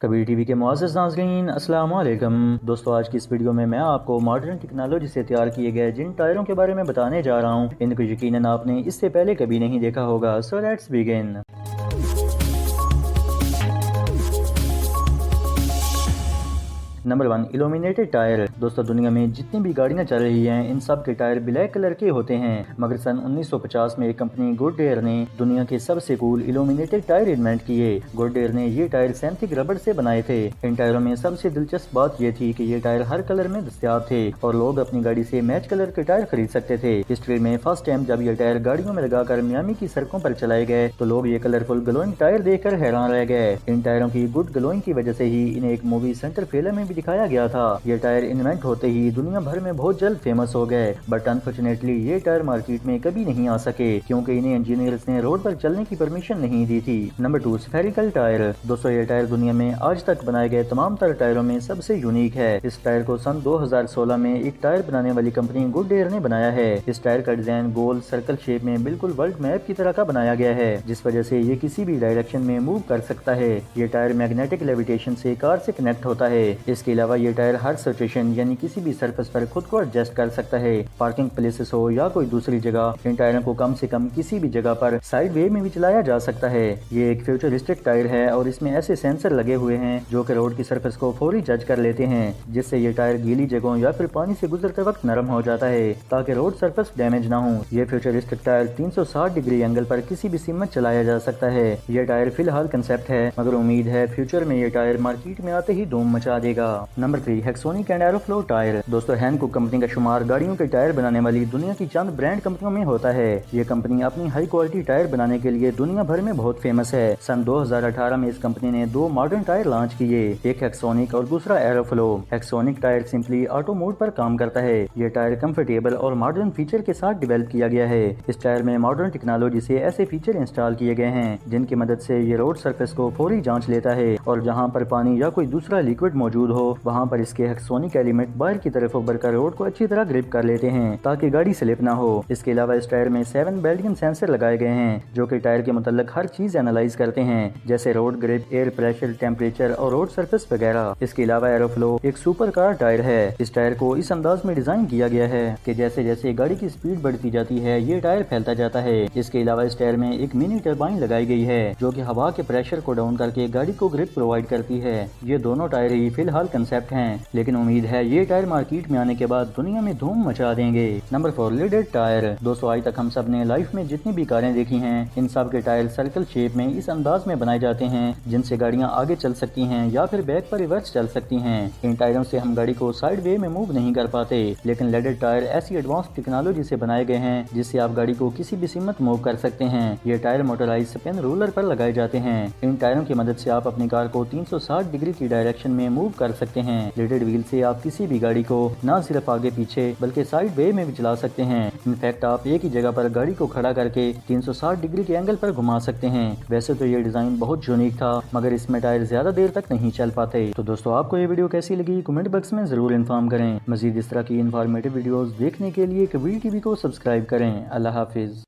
Kabir TV के मुआज़्ज़ज़ नाज़रीन, अस्सलाम वालेकुम। दोस्तों, आज की इस वीडियो में मैं आपको मॉडर्न टेक्नोलॉजी से तैयार किए गए जिन टायरों के बारे में बताने जा रहा हूँ, इनको यकीनन आपने इससे पहले कभी नहीं देखा होगा। So let's begin. Number 1, illuminated tyre. दोस्तों, दुनिया में जितनी भी गाड़ियां चल रही हैं, इन सब के टायर ब्लैक कलर के होते हैं, मगर सन 1950 में कंपनी गुडडेयर ने दुनिया के सबसे कूल इल्यूमिनेटेड टायर इन्वेंट किए। गुडडेयर ने ये टायर सिंथेटिक रबड़ से बनाए थे। इन टायरों में सबसे दिलचस्प बात ये थी कि ये टायर हर कलर में दस्तयाब थे और लोग अपनी गाड़ी से मैच कलर के टायर खरीद सकते थे। हिस्ट्री में फर्स्ट टाइम जब ये टायर गाड़ियों में लगाकर मियामी की सड़कों पर चलाए गए तो लोग ये कलरफुल ग्लोइंग टायर देखकर हैरान रह गए। इन टायरों की गुड ग्लोइंग की वजह से ही इन्हें एक मूवी सेंटर फिल्म में भी दिखाया गया था। ये टायर इन्वेंट होते ही दुनिया भर में बहुत जल्द फेमस हो गए, बट अनफॉर्चुनेटली ये टायर मार्केट में कभी नहीं आ सके क्योंकि इन्हें इंजीनियर्स ने रोड पर चलने की परमिशन नहीं दी थी। Number 2, spherical tyre. दोस्तों, ये टायर दुनिया में आज तक बनाए गए तमाम तरह टायरों में सबसे यूनिक है। इस टायर को सन 2016 में एक टायर बनाने वाली कंपनी गुडडेयर ने बनाया है। इस टायर का डिजाइन गोल सर्कल शेप में बिल्कुल वर्ल्ड मैप की तरह का बनाया गया है, जिस वजह से ये किसी भी डायरेक्शन में मूव कर सकता है। ये टायर मैग्नेटिक लेविटेशन से कार से कनेक्ट होता है। इसके अलावा ये टायर हर सिचुएशन यानी किसी भी सरफेस पर खुद को एडजस्ट कर सकता है। पार्किंग प्लेसेस हो या कोई दूसरी जगह, इन टायरों को कम से कम किसी भी जगह पर साइड वे में भी चलाया जा सकता है। ये एक फ्यूचरिस्टिक टायर है और इसमें ऐसे सेंसर लगे हुए हैं जो कि रोड की सरफेस को फौरी जज कर लेते हैं, जिससे ये टायर गीली जगहों या फिर पानी से गुजरते वक्त नरम हो जाता है ताकि रोड सरफेस डैमेज ना हो। ये फ्यूचरिस्टिक टायर 360 डिग्री एंगल पर किसी भी सीमत चलाया जा सकता है। ये टायर फिलहाल कंसेप्ट है, मगर उम्मीद है फ्यूचर में ये टायर मार्केट में आते ही धूम मचा देगा। Number 3, Hexonic and Aeroflow tyre. दोस्तों, हैनकुक कंपनी का शुमार गाड़ियों के टायर बनाने वाली दुनिया की चंद ब्रांड कंपनियों में होता है। ये कंपनी अपनी हाई क्वालिटी टायर बनाने के लिए दुनिया भर में बहुत फेमस है। सन 2018 में इस कंपनी ने 2 मॉडर्न टायर लॉन्च किए, एक हेक्सोनिक और दूसरा एरोफ्लो। हेक्सोनिक टायर सिंपली ऑटो मोड पर काम करता है। ये टायर कंफर्टेबल और मॉडर्न फीचर के साथ डेवलप किया गया है। इस टायर में मॉडर्न टेक्नोलॉजी से ऐसे फीचर इंस्टॉल किए गए हैं जिनकी मदद से ये रोड सरफेस को फौरी जांच लेता है और जहां पर पानी या कोई दूसरा लिक्विड मौजूद हो वहां पर इसके हेक्सोनिक एलिमेंट बाहर की तरफ उभर कर रोड को अच्छी तरह ग्रिप कर लेते हैं ताकि गाड़ी स्लिप ना हो। इसके अलावा इस टायर में 7 बेल्टियन सेंसर लगाए गए हैं जो कि टायर के मुताल्लिक हर चीज एनालाइज करते हैं, जैसे road grip, air pressure, temperature और रोड सरफेस वगैरह। इसके अलावा एरोफ्लो एक सुपर कार टायर है। इस टायर को इस अंदाज में डिजाइन किया गया है कि जैसे जैसे गाड़ी की स्पीड बढ़ती जाती है ये टायर फैलता जाता है। इसके अलावा इस टायर में एक मिनी टरबाइन लगाई गई है जो कि हवा के प्रेशर को डाउन करके गाड़ी को ग्रिप प्रोवाइड करती है। ये दोनों टायर ही फिलहाल कंसेप्ट हैं, लेकिन उम्मीद है ये टायर मार्केट में आने के बाद दुनिया में धूम मचा देंगे। नंबर 4, लिडेड टायर। दोस्तों, आज तक हम सब ने लाइफ में जितनी भी कारें देखी हैं, इन सब के टायर सर्कल शेप में इस अंदाज में बनाए जाते हैं जिनसे गाड़ियां आगे चल सकती हैं या फिर बैक पर रिवर्स चल सकती हैं। इन टायरों से हम गाड़ी को साइड वे में मूव नहीं कर पाते, लेकिन लिडेड टायर ऐसी एडवांस टेक्नोलॉजी से बनाए गए हैं जिससे आप गाड़ी को किसी भी सीमत मूव कर सकते हैं। ये टायर मोटराइज स्पिन रोलर पर लगाए जाते हैं। इन टायरों की मदद से आप अपनी कार को 360 डिग्री की डायरेक्शन में मूव कर सकते हैं। लिडेड व्हील से आप किसी भी गाड़ी को न सिर्फ आगे पीछे बल्कि साइड वे में भी चला सकते हैं। इनफैक्ट आप एक ही जगह पर गाड़ी को खड़ा करके 360 डिग्री के एंगल पर घुमा सकते हैं। वैसे तो ये डिजाइन बहुत यूनिक था, मगर इसमें टायर ज्यादा देर तक नहीं चल पाते। तो दोस्तों, आपको ये वीडियो कैसी लगी कमेंट बॉक्स में जरूर इन्फॉर्म करें। मजीद इस तरह की इन्फॉर्मेटिव वीडियोस देखने के लिए कबीर टीवी को सब्सक्राइब करें। अल्लाह हाफिज।